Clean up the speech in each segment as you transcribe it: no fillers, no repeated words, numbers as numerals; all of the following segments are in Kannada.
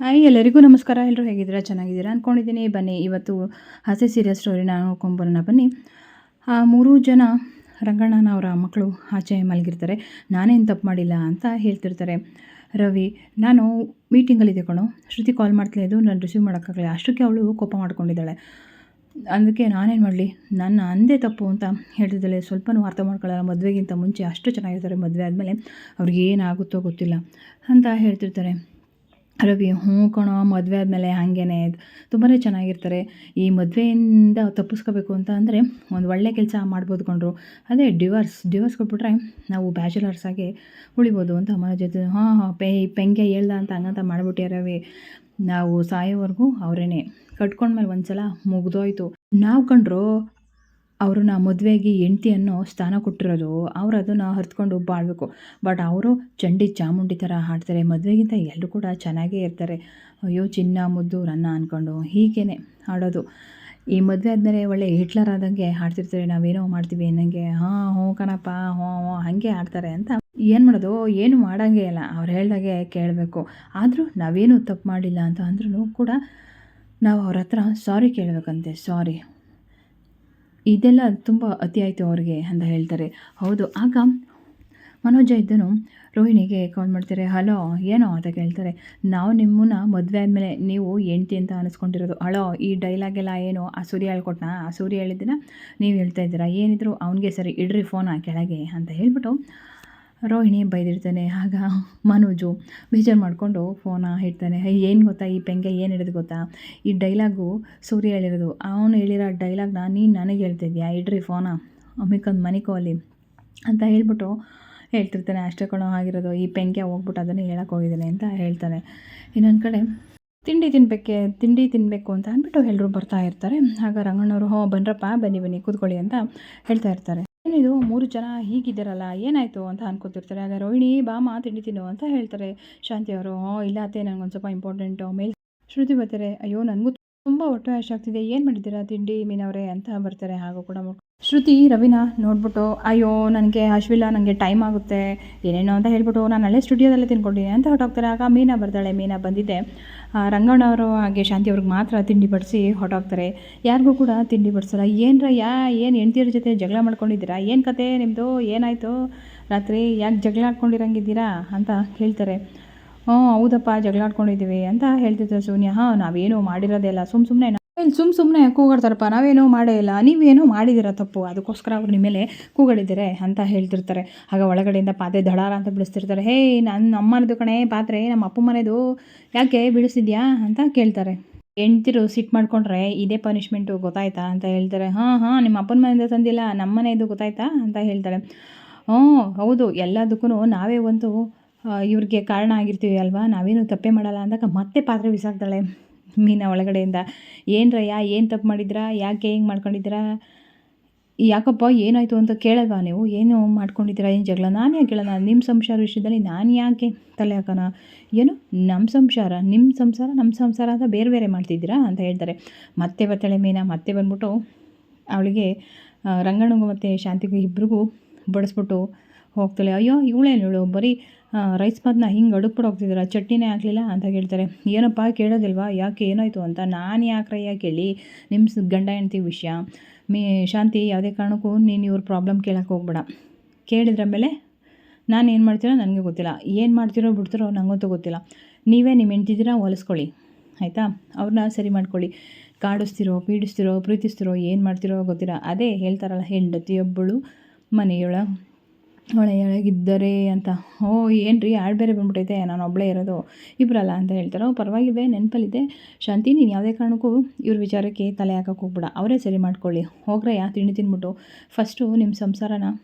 ಹಾಯ್ ಎಲ್ಲರಿಗೂ ನಮಸ್ಕಾರ. ಎಲ್ಲರೂ ಹೇಗಿದ್ದೀರಾ? ಚೆನ್ನಾಗಿದ್ದೀರಾ ಅಂದ್ಕೊಂಡಿದ್ದೀನಿ. ಬನ್ನಿ ಇವತ್ತು ಹಾಸ್ಯ ಸೀರಿಯಲ್ ಸ್ಟೋರಿನ ನೋಡ್ಕೊಂಬರೋಣ ಬನ್ನಿ. ಆ 3 ಜನ ರಂಗಣ್ಣನವರ ಮಕ್ಕಳು ಆಚೆ ಮಲಗಿರ್ತಾರೆ. ನಾನೇನು ತಪ್ಪು ಮಾಡಿಲ್ಲ ಅಂತ ಹೇಳ್ತಿರ್ತಾರೆ. ರವಿ, ನಾನು ಮೀಟಿಂಗಲ್ಲಿದ್ದೆ ಕಣೋ, ಶ್ರುತಿ ಕಾಲ್ ಮಾಡ್ತಿಲ್ಲ, ಇದು ನಾನು ರಿಸೀವ್ ಮಾಡೋಕ್ಕಾಗಲ್ಲ. ಅಷ್ಟಕ್ಕೆ ಅವಳು ಕೋಪ ಮಾಡ್ಕೊಂಡಿದ್ದಾಳೆ. ಅದಕ್ಕೆ ನಾನೇನು ಮಾಡಲಿ, ನನ್ನ ಅಂದೇ ತಪ್ಪು ಅಂತ ಹೇಳ್ತಿದ್ದಾಳೆ. ಸ್ವಲ್ಪನೂ ಅರ್ಥ ಮಾಡ್ಕೊಳ್ಳಲ್ಲ. ಮದುವೆಗಿಂತ ಮುಂಚೆ ಅಷ್ಟು ಚೆನ್ನಾಗಿರ್ತಾರೆ, ಮದುವೆ ಆದಮೇಲೆ ಅವ್ರಿಗೆ ಏನಾಗುತ್ತೋ ಗೊತ್ತಿಲ್ಲ ಅಂತ ಹೇಳ್ತಿರ್ತಾರೆ. ರವಿ, ಹ್ಞೂ ಕಣೋ, ಮದುವೆ ಆದಮೇಲೆ ಹಾಗೇನೆ ತುಂಬಾ ಚೆನ್ನಾಗಿರ್ತಾರೆ. ಈ ಮದುವೆಯಿಂದ ತಪ್ಪಿಸ್ಕೋಬೇಕು ಅಂತ ಅಂದರೆ ಒಂದು ಒಳ್ಳೆ ಕೆಲಸ ಮಾಡ್ಬೋದು ಕಣ್ರು. ಅದೇ ಡಿವೋರ್ಸ್ ಕೊಟ್ಬಿಟ್ರೆ ನಾವು ಬ್ಯಾಚುಲರ್ಸಾಗಿ ಉಳಿಬೋದು ಅಂತ ಮನೋಜ್ ಜೊತೆ. ಹಾಂ ಹಾಂ ಪೆಂಗೆ ಹೇಳ್ದ ಅಂತ ಹಂಗಂತ ಮಾಡಿಬಿಟ್ಟೆ ರವಿ. ನಾವು ಸಾಯೋವರೆಗೂ ಅವರೇನೆ, ಕಟ್ಕೊಂಡ್ಮೇಲೆ ಒಂದು ಸಲ ಮುಗ್ದೋಯ್ತು. ನಾವು ಕಂಡ್ರು ಅವ್ರನ್ನ ಮದುವೆಗೆ ಹೆಂಡ್ತಿ ಅನ್ನೋ ಸ್ಥಾನ ಕೊಟ್ಟಿರೋದು, ಅವ್ರು ಅದನ್ನು ಹರ್ತ್ಕೊಂಡು ಬಾಳಬೇಕು. ಬಟ್ ಅವರು ಚಂಡಿ ಚಾಮುಂಡಿ ಥರ ಹಾಡ್ತಾರೆ. ಮದುವೆಗಿಂತ ಎಲ್ಲರೂ ಕೂಡ ಚೆನ್ನಾಗೇ ಇರ್ತಾರೆ. ಅಯ್ಯೋ ಚಿನ್ನ ಮುದ್ದು ರನ್ನ ಅಂದ್ಕೊಂಡು ಹೀಗೇ ಹಾಡೋದು. ಈ ಮದುವೆ ಆದಮೇಲೆ ಒಳ್ಳೆ ಹಿಟ್ಲರ್ ಆದಂಗೆ ಹಾಡ್ತಿರ್ತಾರೆ. ನಾವೇನೋ ಮಾಡ್ತೀವಿ ಅನ್ನಂಗೆ, ಹಾಂ ಹ್ಞೂ ಕಣಪ್ಪ, ಹ್ಞೂ ಹ್ಞೂ ಹಾಗೆ ಆಡ್ತಾರೆ ಅಂತ. ಏನು ಮಾಡೋದು, ಏನು ಮಾಡೋಂಗೇ ಇಲ್ಲ, ಅವ್ರು ಹೇಳ್ದಾಗೆ ಕೇಳಬೇಕು. ಆದರೂ ನಾವೇನು ತಪ್ಪು ಮಾಡಿಲ್ಲ ಅಂತ ಅಂದ್ರೂ ಕೂಡ ನಾವು ಅವ್ರ ಹತ್ರ ಸಾರಿ ಕೇಳಬೇಕಂತೆ. ಸಾರಿ, ಇದೆಲ್ಲ ತುಂಬ ಅತಿ ಆಯಿತು ಅವ್ರಿಗೆ ಅಂತ ಹೇಳ್ತಾರೆ. ಹೌದು. ಆಗ ಮನೋಜ ಇದ್ದನು ರೋಹಿಣಿಗೆ ಕಾಲ್ ಮಾಡ್ತಾರೆ. ಹಲೋ, ಏನೋ ಅಂತ ಕೇಳ್ತಾರೆ. ನಾವು ನಿಮ್ಮನ್ನ ಮದುವೆ ಆದಮೇಲೆ ನೀವು ಹೆಂಡ್ತಿ ಅಂತ ಅನಿಸ್ಕೊಂಡಿರೋದು. ಹಲೋ, ಈ ಡೈಲಾಗೆಲ್ಲ ಏನು ಆ ಸೂರ್ಯ ಹೇಳ್ಕೊಟ್ನಾ? ಆ ಸೂರ್ಯ ಹೇಳಿದ್ದನ್ನ ನೀವು ಹೇಳ್ತಾ ಇದ್ದೀರಾ? ಏನಿದ್ರು ಅವನಿಗೆ ಸರಿ ಇಡ್ರಿ ಫೋನ ಕೆಳಗೆ ಅಂತ ಹೇಳ್ಬಿಟ್ಟು ರೋಹಿಣಿ ಬೈದಿರ್ತಾನೆ. ಆಗ ಮನೋಜು ಬೇಜಾರು ಮಾಡಿಕೊಂಡು ಫೋನ ಇಡ್ತಾನೆ. ಏನು ಗೊತ್ತಾ, ಈ ಪೆಂಗೆ ಏನು ಹೇಳಿದ್ರು ಗೊತ್ತಾ, ಈ ಡೈಲಾಗು ಸೂರ್ಯ ಹೇಳಿರೋದು. ಅವನು ಹೇಳಿರೋ ಡೈಲಾಗ್ನ ನೀನು ನನಗೆ ಹೇಳ್ತಿದ್ಯಾ? ಇಡ್ರಿ ಫೋನ, ಅಮ್ಮಿಕೊಂದು ಮನಿಕೋ ಅಲ್ಲಿ ಅಂತ ಹೇಳ್ಬಿಟ್ಟು ಹೇಳ್ತಿರ್ತಾನೆ. ಅಷ್ಟೇ ಕಣೋ ಆಗಿರೋದು, ಈ ಪೆಂಗೆ ಹೋಗ್ಬಿಟ್ಟು ಅದನ್ನು ಹೇಳಕ್ಕೆ ಹೋಗಿದ್ದಾನೆ ಅಂತ ಹೇಳ್ತಾನೆ. ಇನ್ನೊಂದು ಕಡೆ ತಿಂಡಿ ತಿನ್ನಬೇಕು ಅಂತ ಅಂದ್ಬಿಟ್ಟು ಎಲ್ಲರೂ ಬರ್ತಾ ಇರ್ತಾರೆ. ಆಗ ರಂಗಣ್ಣವರು, ಹೋ ಬನ್ರಪ್ಪ, ಬನ್ನಿ ಕೂತ್ಕೊಳ್ಳಿ ಅಂತ ಹೇಳ್ತಾ ಇರ್ತಾರೆ. ಏನಿದು 3 ಜನ ಹೀಗಿದ್ದಾರಲ್ಲ, ಏನಾಯಿತು ಅಂತ ಅನ್ಕೋತಿರ್ತಾರೆ. ಆಗ ರೋಹಿಣಿ, ಬಾಮ ತಿಂಡಿ ತಿನ್ನು ಅಂತ ಹೇಳ್ತಾರೆ. ಶಾಂತಿಯವರು, ಇಲ್ಲ ಅತ್ತೆ, ನನಗೊಂದು ಸ್ವಲ್ಪ ಇಂಪಾರ್ಟೆಂಟು ಮೇಲ್. ಶ್ರುತಿ ಬರ್ತಾರೆ. ಅಯ್ಯೋ, ನನಗೂ ತುಂಬ ಹೊಟ್ಟೆ ಆಗ್ತಿದೆ, ಏನು ಮಾಡಿದ್ದೀರಾ ತಿಂಡಿ ಮೀನವರೇ ಅಂತ ಬರ್ತಾರೆ. ಹಾಗೂ ಕೂಡ ಶ್ರುತಿ ರವಿನ ನೋಡ್ಬಿಟ್ಟು, ಅಯ್ಯೋ ನನಗೆ ಹಶ್ವಿಲ್ಲ, ನನಗೆ ಟೈಮ್ ಆಗುತ್ತೆ ಏನೇನೋ ಅಂತ ಹೇಳ್ಬಿಟ್ಟು ನಾನು ಅಲ್ಲೇ ಸ್ಟುಡಿಯೋದಲ್ಲೇ ತಿನ್ಕೊಂಡಿದ್ದೀನಿ ಅಂತ ಹೊರಟೋಗ್ತಾರೆ. ಆಗ ಮೀನಾ ಬರ್ತಾಳೆ. ಮೀನಾ ಬಂದಿದ್ದೆ ರಂಗಣ್ಣವರು ಹಾಗೆ ಶಾಂತಿಯವ್ರಿಗೆ ಮಾತ್ರ ತಿಂಡಿ ಬಡಿಸಿ ಹೊರಟೋಗ್ತಾರೆ. ಯಾರಿಗೂ ಕೂಡ ತಿಂಡಿ ಬಡಿಸಲ್ಲ. ಏನು ಹೆಂಡ್ತಿಯರ ಜೊತೆ ಜಗಳ ಮಾಡ್ಕೊಂಡಿದ್ದೀರಾ? ಏನು ಕತೆ ನಿಮ್ಮದು? ಏನಾಯಿತು ರಾತ್ರಿ? ಯಾಕೆ ಜಗಳ ಆಡ್ಕೊಂಡಿರಂಗಿದ್ದೀರಾ ಅಂತ ಹೇಳ್ತಾರೆ. ಹ್ಞೂ ಹೌದಪ್ಪ, ಜಗಳ ಆಡ್ಕೊಂಡಿದ್ದೀವಿ ಅಂತ ಹೇಳ್ತಿರ್ತಾರೆ ಸೋನಿಯಾ. ಹಾಂ, ನಾವೇನೂ ಮಾಡಿರೋದೇ ಇಲ್ಲ, ಸುಮ್ಮನೆ ಕೂಗಾಡ್ತಾರಪ್ಪ, ನಾವೇನೂ ಮಾಡೇ ಇಲ್ಲ, ನೀವೇನೋ ಮಾಡಿದ್ದೀರ ತಪ್ಪು, ಅದಕ್ಕೋಸ್ಕರ ಅವ್ರು ನಿಮ್ಮ ಮೇಲೆ ಕೂಗಾಡಿದ್ದಾರೆ ಅಂತ ಹೇಳ್ತಿರ್ತಾರೆ. ಆಗ ಒಳಗಡೆಯಿಂದ ಪಾತ್ರೆ ದಡಾರ ಅಂತ ಬಿಡಿಸ್ತಿರ್ತಾರೆ. ಹೇ, ನನ್ನ ಅಮ್ಮನದು ಕಣೆ ಪಾತ್ರೆ, ನಮ್ಮ ಅಪ್ಪ ಮನೆದು, ಯಾಕೆ ಬಿಡಿಸಿದ್ಯಾ ಅಂತ ಕೇಳ್ತಾರೆ. ಹೆಂಡ್ತಿರು ಸಿಟ್ಟು ಮಾಡ್ಕೊಂಡ್ರೆ ಇದೇ ಪನಿಷ್ಮೆಂಟು, ಗೊತ್ತಾಯ್ತಾ ಅಂತ ಹೇಳ್ತಾರೆ. ಹಾಂ, ನಿಮ್ಮ ಅಪ್ಪನ ಮನೆಯಿಂದ ತಂದಿಲ್ಲ, ನಮ್ಮ ಮನೆಯದು, ಗೊತ್ತಾಯ್ತಾ ಅಂತ ಹೇಳ್ತಾರೆ. ಹ್ಞೂ ಹೌದು, ಎಲ್ಲದಕ್ಕೂ ನಾವೇ ಒಂದು ಇವ್ರಿಗೆ ಕಾರಣ ಆಗಿರ್ತೀವಿ ಅಲ್ವಾ, ನಾವೇನು ತಪ್ಪೇ ಮಾಡಲ್ಲ ಅಂದಾಗ ಮತ್ತೆ ಪಾತ್ರೆ ಬಿಸಾಕ್ತಾಳೆ ಮೀನಾ ಒಳಗಡೆಯಿಂದ. ಏನ್ರಯ್ಯ, ಏನು ತಪ್ಪು ಮಾಡಿದ್ರಾ? ಯಾಕೆ ಹಿಂಗೆ ಮಾಡ್ಕೊಂಡಿದ್ದೀರಾ? ಯಾಕಪ್ಪ ಏನಾಯಿತು ಅಂತ ಕೇಳಲ್ವಾ ನೀವು? ಏನು ಮಾಡ್ಕೊಂಡಿದ್ದೀರಾ? ಏನು ಜಗಳ? ನಾನು ಯಾಕೆ ಕೇಳೋಣ? ನಿಮ್ಮ ಸಂಸಾರ ವಿಷಯದಲ್ಲಿ ನಾನು ಯಾಕೆ ತಲೆ ಹಾಕೋಣ? ಏನು ನಮ್ಮ ಸಂಸಾರ ನಿಮ್ಮ ಸಂಸಾರ ನಮ್ಮ ಸಂಸಾರ ಅಂತ ಬೇರೆ ಬೇರೆ ಮಾಡ್ತಿದ್ದೀರಾ ಅಂತ ಹೇಳ್ತಾರೆ. ಮತ್ತೆ ಬರ್ತಾಳೆ ಮೀನಾ. ಮತ್ತೆ ಬಂದ್ಬಿಟ್ಟು ಅವಳಿಗೆ ರಂಗಣ್ಣಗೂ ಮತ್ತು ಶಾಂತಿಗೂ ಇಬ್ರಿಗೂ ಬಡಿಸ್ಬಿಟ್ಟು ಹೋಗ್ತಾಳೆ. ಅಯ್ಯೋ, ಇವಳು ಬರೀ ರೈಸ್ ಬಾತ್ನ ಹಿಂಗೆ ಅಡುಕ್ಬಿಟ್ಟು ಹೋಗ್ತಿದ್ದೀರಾ, ಚಟ್ನಿನೇ ಆಗಲಿಲ್ಲ ಅಂತ ಕೇಳ್ತಾರೆ. ಏನಪ್ಪ ಕೇಳೋದಿಲ್ವಾ? ಯಾಕೆ ಏನಾಯಿತು ಅಂತ? ನಾನು ಯಾಕ್ರಯ್ಯ ಕೇಳಿ, ನಿಮ್ಮ ಗಂಡ ಹೆಂಡ್ತಿ ವಿಷಯ. ಶಾಂತಿ, ಯಾವುದೇ ಕಾರಣಕ್ಕೂ ನೀನು ಇವ್ರ ಪ್ರಾಬ್ಲಮ್ ಕೇಳೋಕ್ಕೆ ಹೋಗ್ಬೇಡ. ಕೇಳಿದ್ರ ಮೇಲೆ ನಾನು ಏನು ಮಾಡ್ತೀರೋ ನನಗೆ ಗೊತ್ತಿಲ್ಲ, ಏನು ಮಾಡ್ತಿರೋ ಬಿಡ್ತಿರೋ ನನಗಂತೂ ಗೊತ್ತಿಲ್ಲ. ನೀವೇ ನಿಮ್ಮ ಹೆಂಡ್ತಿದ್ದೀರಾ, ಹೊಲಿಸ್ಕೊಳ್ಳಿ ಆಯಿತಾ, ಅವ್ರನ್ನ ಸರಿ ಮಾಡ್ಕೊಳ್ಳಿ. ಕಾಡಿಸ್ತಿರೋ, ಪೀಡಿಸ್ತಿರೋ, ಪ್ರೀತಿಸ್ತಿರೋ, ಏನು ಮಾಡ್ತಿರೋ ಗೊತ್ತಿಲ್ಲ. ಅದೇ ಹೇಳ್ತಾರಲ್ಲ, ಹೆಂಡತಿಯೊಬ್ಬಳು ಒಳೆಯೊಳಗಿದ್ದರೆ ಅಂತ. ಓ ಏನು ರೀ, ಹಾಡು ಬೇರೆ ಬಂದ್ಬಿಟ್ಟೈತೆ, ನಾನು ಒಬ್ಬಳೇ ಇರೋದು, ಇಬ್ಬರಲ್ಲ ಅಂತ ಹೇಳ್ತಾರೆ. ಪರವಾಗಿಲ್ವೇ, ನೆನಪಲ್ಲಿದೆ ಶಾಂತಿ, ನೀನು ಯಾವುದೇ ಕಾರಣಕ್ಕೂ ಇವ್ರ ವಿಚಾರಕ್ಕೆ ತಲೆ ಹಾಕೋಕ್ಕೆ ಹೋಗ್ಬೇಡ, ಅವರೇ ಸರಿ ಮಾಡ್ಕೊಳ್ಳಿ. ಹೋಗ್ರಯ್ಯ ತಿಂಡಿ ತಿಂದ್ಬಿಟ್ಟು ಫಸ್ಟು ನಿಮ್ಮ ಸಂಸಾರನ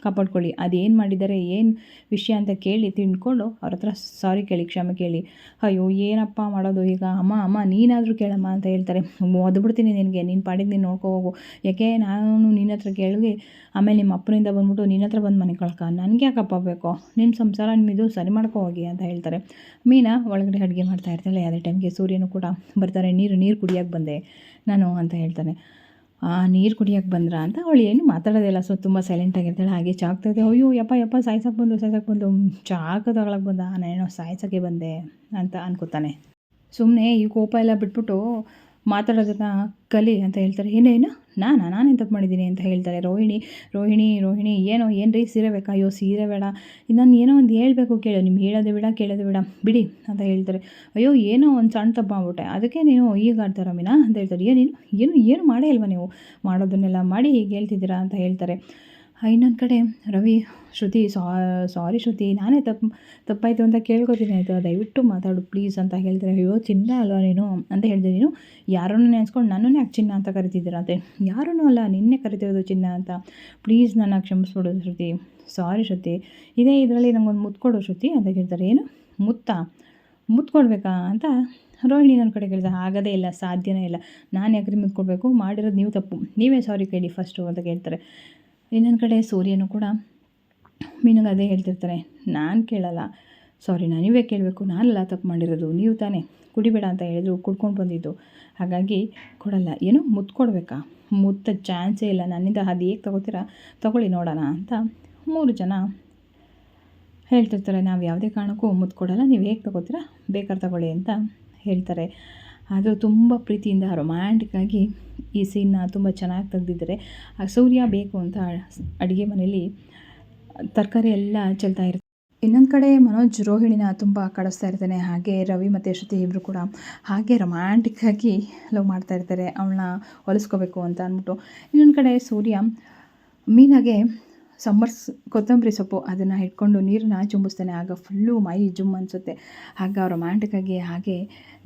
ಕಾಪಾಡ್ಕೊಳ್ಳಿ. ಅದೇನು ಮಾಡಿದ್ದಾರೆ, ಏನು ವಿಷಯ ಅಂತ ಕೇಳಿ ತಿಳ್ಕೊಂಡು ಅವ್ರ ಹತ್ರ ಸಾರಿ ಕೇಳಿ, ಕ್ಷಮೆ ಕೇಳಿ. ಅಯ್ಯೋ ಏನಪ್ಪ ಮಾಡೋದು ಈಗ? ಅಮ್ಮ ನೀನಾದರೂ ಕೇಳಮ್ಮ ಅಂತ ಹೇಳ್ತಾರೆ. ಒದ್ಬಿಡ್ತೀನಿ ನಿನಗೆ, ನೀನು ಪಾಡಿಗೆ ನೀನು ನೋಡ್ಕೊ ಹೋಗು. ಯಾಕೆ ನಾನು ನಿನ್ನ ಹತ್ರ ಕೇಳಿ ಆಮೇಲೆ ನಿಮ್ಮ ಅಪ್ಪನಿಂದ ಬಂದ್ಬಿಟ್ಟು ನಿನ್ನ ಹತ್ರ ಬಂದು ಮನೆ ಕಳ್ಕ, ನನಗೆ ಯಾಕಪ್ಪ ಬೇಕು? ನಿಮ್ಮ ಸಂಸಾರ ನಿಮ್ಮದು ಸರಿ ಮಾಡ್ಕೊ ಹೋಗಿ ಅಂತ ಹೇಳ್ತಾರೆ. ಮೀನಾ ಒಳಗಡೆ ಅಡುಗೆ ಮಾಡ್ತಾ ಇರ್ತಾಳೆ. ಅದೇ ಟೈಮ್ಗೆ ಸೂರ್ಯನೂ ಕೂಡ ಬರ್ತಾರೆ. ನೀರು ಕುಡಿಯೋಕ್ಕೆ ಬಂದೆ ನಾನು ಅಂತ ಹೇಳ್ತಾನೆ. ನೀರು ಕುಡಿಯೋಕ್ಕೆ ಬಂದ್ರ ಅಂತ ಅವಳು ಏನು ಮಾತಾಡೋದಿಲ್ಲ. ಸೊ ತುಂಬ ಸೈಲೆಂಟಾಗಿರ್ತಾಳೆ. ಹಾಗೆ ಚಾಕ್ತಾಯಿದ್ದೆ. ಅಯ್ಯೋ ಯಪ್ಪ ಸಾಯ್ಸಕ್ಕೆ ಬಂದು ಚಾಕ ತಗೊಳಕ್ಕೆ ಬಂದ, ನಾನೇನೋ ಸಾಯ್ಸೋಕ್ಕೆ ಬಂದೆ ಅಂತ ಅನ್ಕೋತಾನೆ. ಸುಮ್ಮನೆ ಈ ಕೋಪ ಎಲ್ಲ ಬಿಟ್ಬಿಟ್ಟು ಮಾತಾಡೋದನ್ನ ಕಲಿ ಅಂತ ಹೇಳ್ತಾರೆ. ಏನೇನು ನಾನೇನು ತಪ್ಪು ಮಾಡಿದ್ದೀನಿ ಅಂತ ಹೇಳ್ತಾರೆ. ರೋಹಿಣಿ ಏನೋ ಏನು ರೀ ಸೀರೆ ಬೇಕಾ? ಅಯ್ಯೋ ಸೀರೆ ಬೇಡ, ನಾನು ಏನೋ ಒಂದು ಹೇಳಬೇಕು ಕೇಳು, ನಿಮ್ಗೆ ಹೇಳೋದು ಬೇಡ ಕೇಳೋದು ಬೇಡ ಬಿಡಿ ಅಂತ ಹೇಳ್ತಾರೆ. ಅಯ್ಯೋ ಏನೋ ಒಂದು ಸಣ್ಣ ತಪ್ಪು ಮಾಡ್ಬಿಟ್ಟೆ, ಅದಕ್ಕೆ ನೀನು ಈಗ ಆಡ್ತಾರ ಮೀನಾ ಅಂತ ಹೇಳ್ತಾರೆ. ಏನು ಮಾಡೇ ಇಲ್ವಾ ನೀವು? ಮಾಡೋದನ್ನೆಲ್ಲ ಮಾಡಿ ಹೀಗೆ ಹೇಳ್ತಿದ್ದೀರಾ ಅಂತ ಹೇಳ್ತಾರೆ. ಇನ್ನೊಂದು ಕಡೆ ರವಿ, ಸಾರಿ ಶ್ರುತಿ, ನಾನೇ ತಪ್ಪಾಯಿತು ಅಂತ ಕೇಳ್ಕೊತೀನಿ ಆಯಿತು, ದಯವಿಟ್ಟು ಮಾತಾಡು ಪ್ಲೀಸ್ ಅಂತ ಹೇಳ್ತಾರೆ. ಅಯ್ಯೋ ಚಿನ್ನ ಅಲ್ವಾ ನೀನು ಅಂತ ಹೇಳಿದೆ, ನೀನು ಯಾರನ್ನು ನೆನೆಸ್ಕೊಂಡು ನನ್ನನ್ನೇ ಯಾಕೆ ಚಿನ್ನ ಅಂತ ಕರಿತಿದ್ದೀರಾ ಅಂತ. ಯಾರೂ ಅಲ್ಲ, ನಿನ್ನೆ ಕರಿತಿರೋದು ಚಿನ್ನ ಅಂತ, ಪ್ಲೀಸ್ ನನ್ನ ಕ್ಷಮಿಸ್ಬಿಡು ಶ್ರುತಿ, ಸಾರಿ ಶ್ರುತಿ, ಇದೇ ಇದರಲ್ಲಿ ನಂಗೊಂದು ಮುತ್ತು ಕೊಡು ಶ್ರುತಿ ಅಂತ ಕೇಳ್ತಾರೆ. ಏನು ಮುತ್ತು ಕೊಡಬೇಕಾ ಅಂತ ರೋಹಿಣಿ ನನ್ನ ಕಡೆ ಕೇಳಿದೆ. ಆಗೋದೇ ಇಲ್ಲ, ಸಾಧ್ಯನೇ ಇಲ್ಲ, ನಾನು ಯಾಕ್ರಿ ಮುತ್ತು ಕೊಡಬೇಕು? ಮಾಡಿರೋದು ನೀವು ತಪ್ಪು, ನೀವೇ ಸಾರಿ ಕೇಳಿ ಫಸ್ಟು ಅಂತ ಕೇಳ್ತಾರೆ. ಇನ್ನೊಂದು ಕಡೆ ಸೂರ್ಯನು ಕೂಡ ಮೀನಿಗೆ ಅದೇ ಹೇಳ್ತಿರ್ತಾರೆ, ನಾನು ಕೇಳಲ್ಲ, ಸಾರಿ ನೀವೇ ಕೇಳಬೇಕು, ನಾನೆಲ್ಲ ತಪ್ಪು ಮಾಡಿರೋದು, ನೀವು ತಾನೇ ಕುಡಿಬೇಡ ಅಂತ ಹೇಳಿದ್ರು ಕುಡ್ಕೊಂಡು ಬಂದಿದ್ದು, ಹಾಗಾಗಿ ಕೊಡಲ್ಲ. ಏನು ಮುತ್ತು ಕೊಡಬೇಕಾ? ಮುತ್ತ ಚಾನ್ಸೇ ಇಲ್ಲ, ನನ್ನಿಂದ ಅದು ಹೇಗೆ ತೊಗೋತೀರಾ, ತೊಗೊಳ್ಳಿ ನೋಡೋಣ ಅಂತ 3 ಜನ ಹೇಳ್ತಿರ್ತಾರೆ. ನಾವು ಯಾವುದೇ ಕಾರಣಕ್ಕೂ ಮುತ್ತು ಕೊಡಲ್ಲ, ನೀವು ಹೇಗೆ ತೊಗೋತೀರಾ ಬೇಕಾದ್ರೆ ತಗೊಳ್ಳಿ ಅಂತ ಹೇಳ್ತಾರೆ. ಅದು ತುಂಬ ಪ್ರೀತಿಯಿಂದ ರೊಮ್ಯಾಂಟಿಕ್ಕಾಗಿ ಈ ಸೀನ್ನ ತುಂಬ ಚೆನ್ನಾಗಿ ತೆಗೆದಿದ್ದಾರೆ. ಸೂರ್ಯ ಬೇಕು ಅಂತ ಅಡುಗೆ ಮನೆಯಲ್ಲಿ ತರಕಾರಿ ಎಲ್ಲ ಚೆಲ್ತಾ ಇರ್ತಾರೆ. ಇನ್ನೊಂದು ಕಡೆ ಮನೋಜ್ ರೋಹಿಣಿನ ತುಂಬ ಕಳಿಸ್ತಾ ಇರ್ತಾನೆ. ಹಾಗೆ ರವಿ ಮತ್ತು ಶ್ರುತಿ ಇಬ್ಬರು ಕೂಡ ಹಾಗೆ ರೊಮ್ಯಾಂಟಿಕ್ಕಾಗಿ ಲವ್ ಮಾಡ್ತಾ ಇರ್ತಾರೆ, ಅವಳನ್ನ ಹೊಲಿಸ್ಕೋಬೇಕು ಅಂತ ಅಂದ್ಬಿಟ್ಟು. ಇನ್ನೊಂದು ಕಡೆ ಸೂರ್ಯ ಮೀನಾಗೆ ಕೊತ್ತಂಬರಿ ಸೊಪ್ಪು ಅದನ್ನು ಇಟ್ಕೊಂಡು ನೀರನ್ನ ಚುಂಬಿಸ್ತಾನೆ. ಆಗ ಫುಲ್ಲು ಮೈ ಜುಮ್ ಅನಿಸುತ್ತೆ. ಆಗ ರೊಮ್ಯಾಂಟಿಕ್ಕಾಗಿ ಹಾಗೆ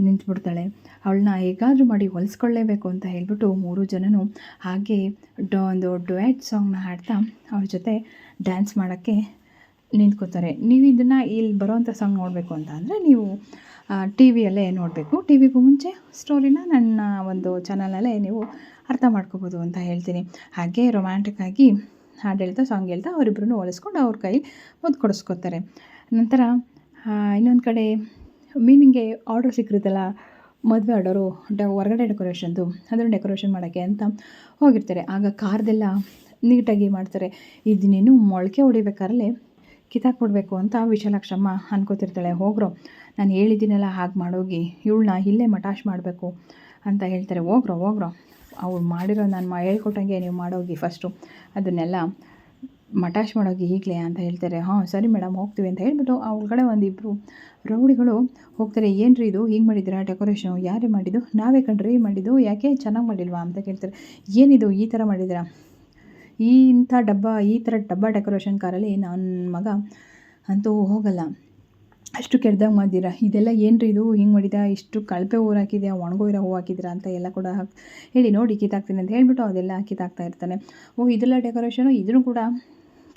ನಿಂತುಬಿಡ್ತಾಳೆ. ಅವಳನ್ನ ಹೇಗಾದರೂ ಮಾಡಿ ಹೊಲಿಸ್ಕೊಳ್ಳೇಬೇಕು ಅಂತ ಹೇಳ್ಬಿಟ್ಟು 3 ಜನನು ಹಾಗೆ ಒಂದು ಡ್ಯುಯೆಟ್ ಸಾಂಗ್ನ ಹಾಡ್ತಾ ಅವ್ರ ಜೊತೆ ಡ್ಯಾನ್ಸ್ ಮಾಡೋಕ್ಕೆ ನಿಂತ್ಕೋತಾರೆ. ನೀವು ಇದನ್ನು ಇಲ್ಲಿ ಬರೋವಂಥ ಸಾಂಗ್ ನೋಡಬೇಕು ಅಂತ ಅಂದರೆ ನೀವು ಟಿ ವಿಯಲ್ಲೇ ನೋಡಬೇಕು. ಟಿ ವಿಗೂ ಮುಂಚೆ ಸ್ಟೋರಿನ ನನ್ನ ಒಂದು ಚಾನಲಲ್ಲೇ ನೀವು ಅರ್ಥ ಮಾಡ್ಕೋಬೋದು ಅಂತ ಹೇಳ್ತೀನಿ. ಹಾಗೆ ರೊಮ್ಯಾಂಟಿಕ್ಕಾಗಿ ಹಾಡು ಹೇಳ್ತಾ ಸಾಂಗ್ ಹೇಳ್ತಾ ಅವರಿಬ್ಬರನ್ನು ಹೋಲಿಸ್ಕೊಂಡು ಅವ್ರ ಕೈ ಮುದ್ದು ಕೊಡಿಸ್ಕೊತಾರೆ. ನಂತರ ಇನ್ನೊಂದು ಕಡೆ ಮೀನಿಗೆ ಆರ್ಡರ್ ಸಿಕ್ಕಿರುತ್ತಲ್ಲ, ಮದುವೆ ಆರ್ಡರು ಹೊರಗಡೆ ಡೆಕೋರೇಷನ್ದು, ಅದನ್ನು ಡೆಕೋರೇಷನ್ ಮಾಡೋಕ್ಕೆ ಅಂತ ಹೋಗಿರ್ತಾರೆ. ಆಗ ಕಾರ್ದೆಲ್ಲ ನೀಟಾಗಿ ಮಾಡ್ತಾರೆ. ಇದನ್ನೇನು ಮೊಳಕೆ ಹೊಡಿಬೇಕಾರಲ್ಲೇ ಕಿತ್ತಾಕ್ಬಿಡ್ಬೇಕು ಅಂತ ವಿಶಾಲಾಕ್ಷಮ್ಮ ಅನ್ಕೋತಿರ್ತಾಳೆ. ಹೋಗ್ರೋ, ನಾನು ಹೇಳಿದ್ದೀನಲ್ಲ ಹಾಗೆ ಮಾಡೋಗಿ, ಇವಳನ್ನ ಇಲ್ಲೇ ಮಟಾಶ್ ಮಾಡಬೇಕು ಅಂತ ಹೇಳ್ತಾರೆ. ಹೋಗ್ರೋ ಅವ್ರು ಮಾಡಿರೋ ನಾನು ಹೇಳ್ಕೊಟ್ಟಂಗೆ ನೀವು ಮಾಡೋಗಿ ಫಸ್ಟು ಅದನ್ನೆಲ್ಲ ಮಟಾಶ್ ಮಾಡೋಗಿ ಈಗಲೇ ಅಂತ ಹೇಳ್ತಾರೆ. ಸರಿ ಮೇಡಮ್ ಹೋಗ್ತೀವಿ ಅಂತ ಹೇಳ್ಬಿಟ್ಟು ಒಳಗಡೆ ಒಂದಿಬ್ಬರು ರೌಡಿಗಳು ಹೋಗ್ತಾರೆ. ಏನು ರೀ ಇದು ಹಿಂಗೆ ಮಾಡಿದ್ದೀರಾ ಡೆಕೋರೇಷನು? ಯಾರೇ ಮಾಡಿದ್ದು? ನಾವೇ ಕಣ್ರಿ ಮಾಡಿದ್ದು, ಯಾಕೆ ಚೆನ್ನಾಗಿ ಮಾಡಿಲ್ವಾ ಅಂತ ಕೇಳ್ತಾರೆ. ಏನಿದು ಈ ಥರ ಮಾಡಿದ್ದೀರಾ? ಈ ಥರ ಡಬ್ಬ ಡೆಕೋರೇಷನ್ ಕಾರಲ್ಲಿ ನನ್ನ ಮಗ ಅಂತೂ ಹೋಗಲ್ಲ, ಅಷ್ಟು ಕೆಡ್ದಾಗ ಮಾಡಿದ್ದೀರಾ, ಇದೆಲ್ಲ ಏನು ರೀ ಇದು ಹಿಂಗೆ ಮಾಡಿದ್ಯಾ, ಇಷ್ಟು ಕಳಪೆ ಹೂವು ಹಾಕಿದ್ಯಾ, ಒಣಗೋಗಿರೋ ಹೂವು ಹಾಕಿದ್ದೀರಾ ಅಂತ ಎಲ್ಲ ಕೂಡ ಹೇಳಿ ನೋಡಿ ಕಿತ್ತಾಕ್ತೀನಿ ಅಂತ ಹೇಳ್ಬಿಟ್ಟು ಅದೆಲ್ಲ ಕಿತ್ತಾಕ್ತಾ ಇರ್ತಾನೆ. ಇದೆಲ್ಲ ಡೆಕೋರೇಷನು, ಇದನ್ನು ಕೂಡ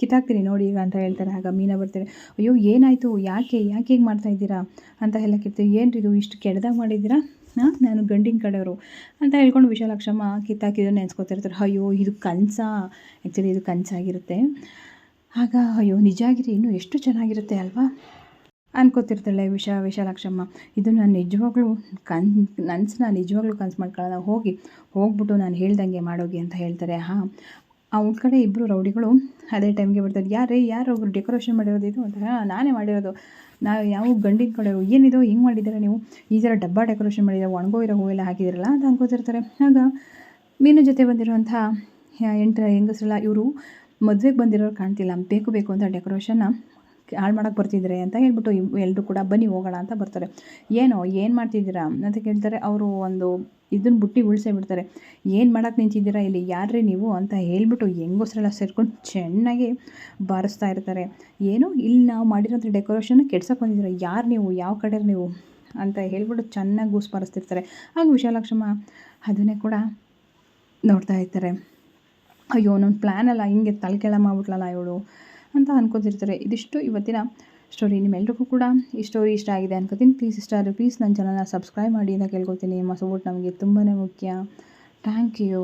ಕಿತ್ತಾಕ್ತೀನಿ ನೋಡಿ ಈಗ ಅಂತ ಹೇಳ್ತಾರೆ. ಆಗ ಮೀನಾ ಬರ್ತಾರೆ. ಅಯ್ಯೋ ಏನಾಯಿತು, ಯಾಕೆ ಹಿಂಗೆ ಮಾಡ್ತಾಯಿದ್ದೀರಾ ಅಂತ ಎಲ್ಲ ಕೇಳ್ತೀವಿ. ಏನು ರೀ ಇದು ಇಷ್ಟು ಕೆಡ್ದಾಗ ಮಾಡಿದ್ದೀರಾ, ನಾನು ಗಂಡಿನ ಕಡೆಯವರು ಅಂತ ಹೇಳ್ಕೊಂಡು ವಿಶಾಲಾಕ್ಷಮ್ಮ ಕಿತ್ತಾಕಿದ್ದು ನೆನೆಸ್ಕೊತಿರ್ತಾರೆ. ಅಯ್ಯೋ ಇದು ಆ್ಯಕ್ಚುಲಿ ಇದು ಕನಸಾಗಿರುತ್ತೆ. ಆಗ ಅಯ್ಯೋ ನಿಜ ಆಗಿರಿ ಇನ್ನೂ ಎಷ್ಟು ಚೆನ್ನಾಗಿರುತ್ತೆ ಅಲ್ವಾ ಅನ್ಕೋತಿರ್ತಾಳೆ ವಿಶಾಲಾಕ್ಷಮ್ಮ. ಇದು ನಾನು ನಿಜವಾಗ್ಲೂ ನಿಜವಾಗ್ಲೂ ಕನಸು ಮಾಡ್ಕೊಳ್ಳೋಣ, ಹೋಗ್ಬಿಟ್ಟು ನಾನು ಹೇಳ್ದಂಗೆ ಮಾಡೋಗಿ ಅಂತ ಹೇಳ್ತಾರೆ. ಅವ್ರ ಕಡೆ ಇಬ್ಬರು ರೌಡಿಗಳು ಅದೇ ಟೈಮ್ಗೆ ಬರ್ತಾರೆ. ಯಾರು ಡೆಕೋರೇಷನ್ ಮಾಡಿರೋದು ಇದು ಅಂತ. ನಾನೇ ಮಾಡಿರೋದು, ನಾವು ಯಾವ ಗಂಡಿನ ಕಡೆಯವರು, ಏನಿದು ಹಿಂಗೆ ಮಾಡಿದ್ದೀರಾ ನೀವು, ಈ ಥರ ಡಬ್ಬ ಡೆಕೋರೇಷನ್ ಮಾಡಿದ್ದೀರಾ, ಒಣಗೋಗಿರೋ ಹೂವೆಲ್ಲ ಹಾಕಿದಿರಲ್ಲ ಅಂತ ಅನ್ಕೋತಿರ್ತಾರೆ. ಆಗ ಮೀನು ಜೊತೆ ಬಂದಿರೋಂಥ ಹೆಂಗಸರೆಲ್ಲ ಇವರು ಮದುವೆಗೆ ಬಂದಿರೋರು ಕಾಣ್ತಿಲ್ಲ, ಬೇಕು ಅಂತ ಡೆಕೋರೇಷನ್ನ ಹಾಳು ಮಾಡೋಕ್ಕೆ ಬರ್ತಿದ್ದಾರೆ ಅಂತ ಹೇಳ್ಬಿಟ್ಟು ಎಲ್ಲರೂ ಕೂಡ ಬನ್ನಿ ಹೋಗೋಣ ಅಂತ ಬರ್ತಾರೆ. ಏನು ಮಾಡ್ತಿದ್ದೀರಾ ಅಂತ ಕೇಳ್ತಾರೆ. ಅವರು ಒಂದು ಇದನ್ನು ಬುಟ್ಟಿ ಉಳಿಸೇ ಬಿಡ್ತಾರೆ. ಏನು ಮಾಡೋಕ್ಕೆ ನಿಂತಿದ್ದೀರಾ ಇಲ್ಲಿ, ಯಾರ್ರೀ ನೀವು ಅಂತ ಹೇಳ್ಬಿಟ್ಟು ಹೆಂಗಸರೆಲ್ಲ ಸೇರ್ಕೊಂಡು ಚೆನ್ನಾಗಿ ಬಾರಿಸ್ತಾ ಇರ್ತಾರೆ. ಇಲ್ಲಿ ನಾವು ಮಾಡಿರೋಂಥ ಡೆಕೋರೇಷನ್ ಕೆಡ್ಸೋಕ್ಕೆ ಬಂದಿದ್ದೀರಾ, ಯಾರು ನೀವು, ಯಾವ ಕಡೆ ನೀವು ಅಂತ ಹೇಳ್ಬಿಟ್ಟು ಚೆನ್ನಾಗಿ ಗೂಸ್ ಬಾರಿಸ್ತಿರ್ತಾರೆ. ಆಗ ವಿಶಾಲಾಕ್ಷಮ್ಮ ಅದನ್ನೇ ಕೂಡ ನೋಡ್ತಾ ಇರ್ತಾರೆ. ಅಯ್ಯೋ ನನ್ನ ಪ್ಲ್ಯಾನ್ ಅಲ್ಲ, ಹಿಂಗೆ ತಲೆಕೆಳ ಮಾಡ್ಬಿಟ್ಲಲ್ಲ ಇವಳು ಅಂತ ಅನ್ಕೋತಿರ್ತಾರೆ. ಇದಿಷ್ಟು ಇವತ್ತಿನ ಸ್ಟೋರಿ. ನಿಮ್ಮೆಲ್ರಿಗೂ ಕೂಡ ಈ ಸ್ಟೋರಿ ಇಷ್ಟ ಆಗಿದೆ ಅನ್ಕೋತೀನಿ. ಪ್ಲೀಸ್ ನನ್ನ ಚಾನಲ್ನ ಸಬ್ಸ್ಕ್ರೈಬ್ ಮಾಡಿ ಅಂತ ಕೇಳ್ಕೊತೀನಿ. ನಿಮ್ಮ ಸಪೋರ್ಟ್ ನಮಗೆ ತುಂಬಾ ಮುಖ್ಯ. Thank you.